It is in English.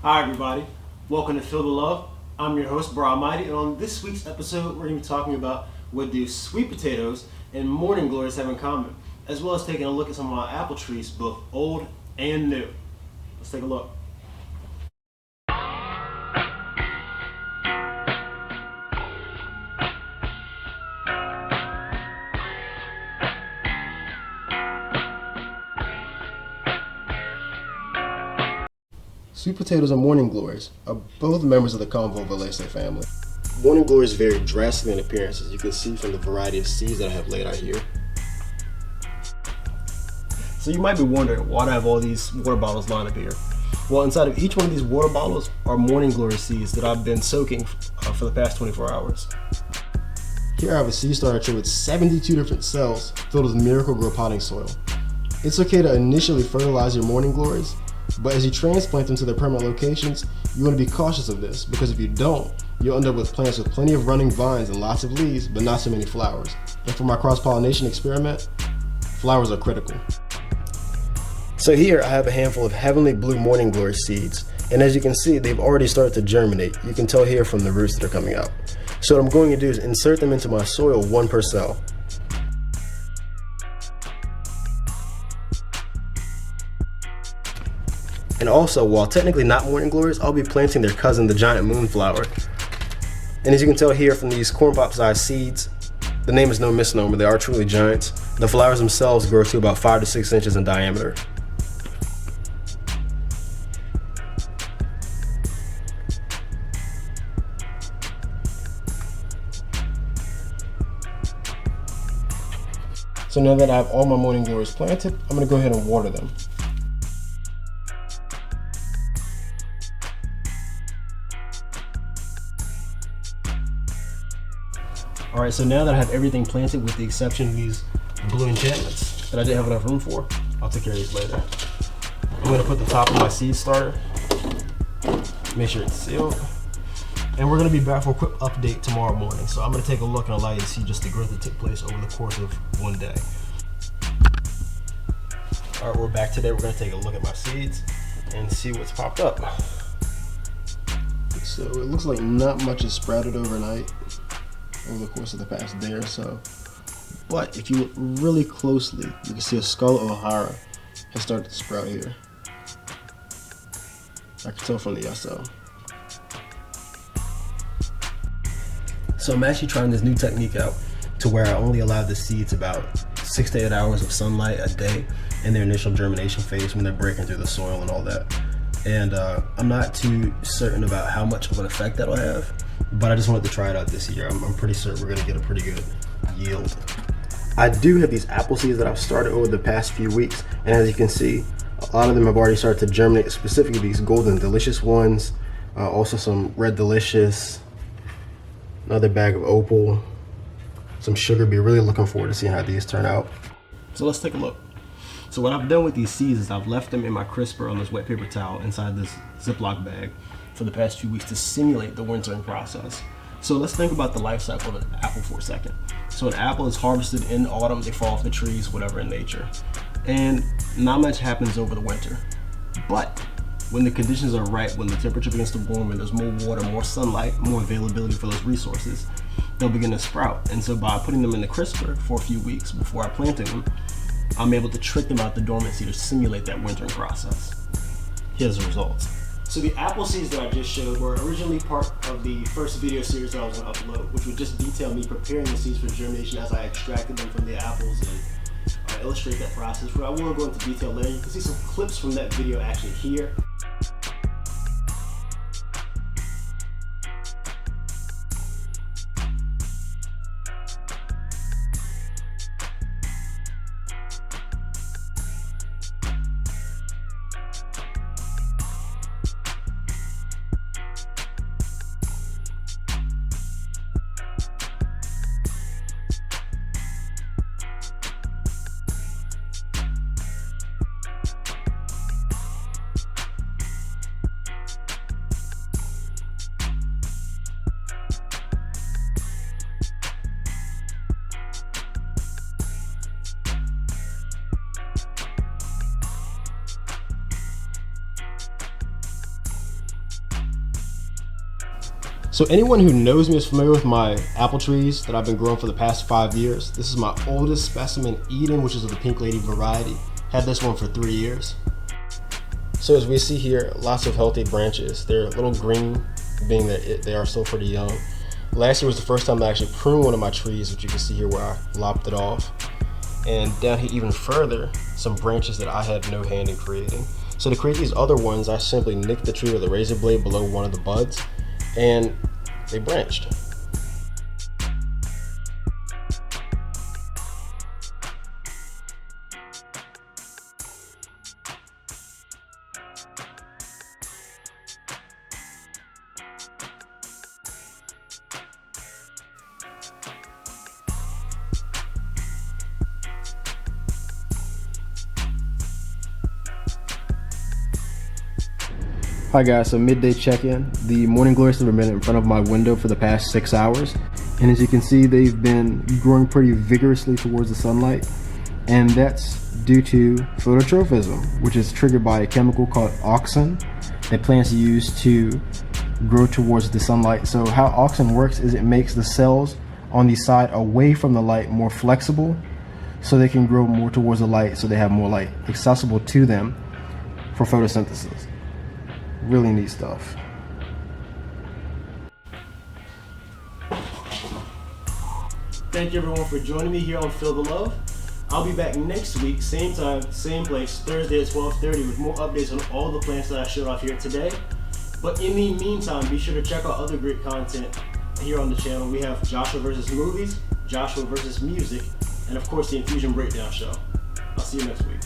Hi everybody, welcome to Phyll the Love. I'm your host Bryan, and on this week's episode we're going to be talking about what do sweet potatoes and morning glories have in common, as well as taking a look at some of our apple trees, both old and new. Let's take a look. Sweet potatoes and morning glories are both members of the Convolvulaceae family. Morning glories vary drastically in appearance, as you can see from the variety of seeds that I have laid out here. So you might be wondering, why do I have all these water bottles lined up here? Well, inside of each one of these water bottles are morning glory seeds that I've been soaking for the past 24 hours. Here I have a seed starter tray with 72 different cells filled with miracle grow potting soil. It's okay to initially fertilize your morning glories, but as you transplant them to their permanent locations, you want to be cautious of this, because if you don't, you'll end up with plants with plenty of running vines and lots of leaves, but not so many flowers. And for my cross-pollination experiment, flowers are critical. So here I have a handful of heavenly blue morning glory seeds, and as you can see, they've already started to germinate. You can tell here from the roots that are coming out. So what I'm going to do is insert them into my soil, one per cell. And also, while technically not morning glories, I'll be planting their cousin, the giant moonflower. And as you can tell here from these corn pop sized seeds, the name is no misnomer, they are truly giants. The flowers themselves grow to about 5 to 6 inches in diameter. So now that I have all my morning glories planted, I'm going to go ahead and water them. Alright, so now that I have everything planted with the exception of these blue enchantments that I didn't have enough room for, I'll take care of these later. I'm going to put the top of my seed starter, make sure it's sealed, and we're going to be back for a quick update tomorrow morning. So I'm going to take a look and allow you to see just the growth that took place over the course of one day. Alright, we're back today. We're going to take a look at my seeds and see what's popped up. So it looks like not much is sprouted overnight over the course of the past day or so. But if you look really closely, you can see a Scarlet O'Hara has started to sprout here. I can tell from the SO. So I'm actually trying this new technique out to where I only allow the seeds about 6 to 8 hours of sunlight a day in their initial germination phase when they're breaking through the soil and all that. And I'm not too certain about how much of an effect that'll have, but I just wanted to try it out this year. I'm pretty certain we're gonna get a pretty good yield. I do have these apple seeds that I've started over the past few weeks, and as you can see, a lot of them have already started to germinate, specifically these golden delicious ones, also some red delicious, another bag of opal, some sugar bee. Really looking forward to seeing how these turn out. So let's take a look. So what I've done with these seeds is I've left them in my crisper on this wet paper towel inside this Ziploc bag for the past few weeks to simulate the wintering process. So let's think about the life cycle of an apple for a second. So an apple is harvested in autumn, they fall off the trees, whatever in nature. And not much happens over the winter. But when the conditions are right, when the temperature begins to warm and there's more water, more sunlight, more availability for those resources, they'll begin to sprout. And so by putting them in the crisper for a few weeks before I planted them, I'm able to trick them out the dormancy to simulate that wintering process. Here's the results. So the apple seeds that I just showed were originally part of the first video series that I was going to upload, which would just detail me preparing the seeds for germination as I extracted them from the apples and illustrate that process. But I won't go into detail later. You can see some clips from that video actually here. So anyone who knows me is familiar with my apple trees that I've been growing for the past 5 years. This is my oldest specimen, Eden, which is of the Pink Lady variety. Had this one for 3 years. So as we see here, lots of healthy branches. They're a little green, being that they are still pretty young. Last year was the first time I actually pruned one of my trees, which you can see here where I lopped it off. And down here even further, some branches that I had no hand in creating. So to create these other ones, I simply nicked the tree with a razor blade below one of the buds, and they branched. Hi guys, so midday check-in. The morning glories have been in front of my window for the past 6 hours. And as you can see, they've been growing pretty vigorously towards the sunlight. And that's due to phototrophism, which is triggered by a chemical called auxin that plants use to grow towards the sunlight. So how auxin works is it makes the cells on the side away from the light more flexible so they can grow more towards the light, so they have more light accessible to them for photosynthesis. Really neat stuff. Thank you everyone for joining me here on Phyll the Love. I'll be back next week, same time, same place, Thursday at 12:30 with more updates on all the plants that I showed off here today. But in the meantime, be sure to check out other great content here on the channel. We have Joshua versus movies, Joshua versus music, and of course the Infusion breakdown show. I'll see you next week.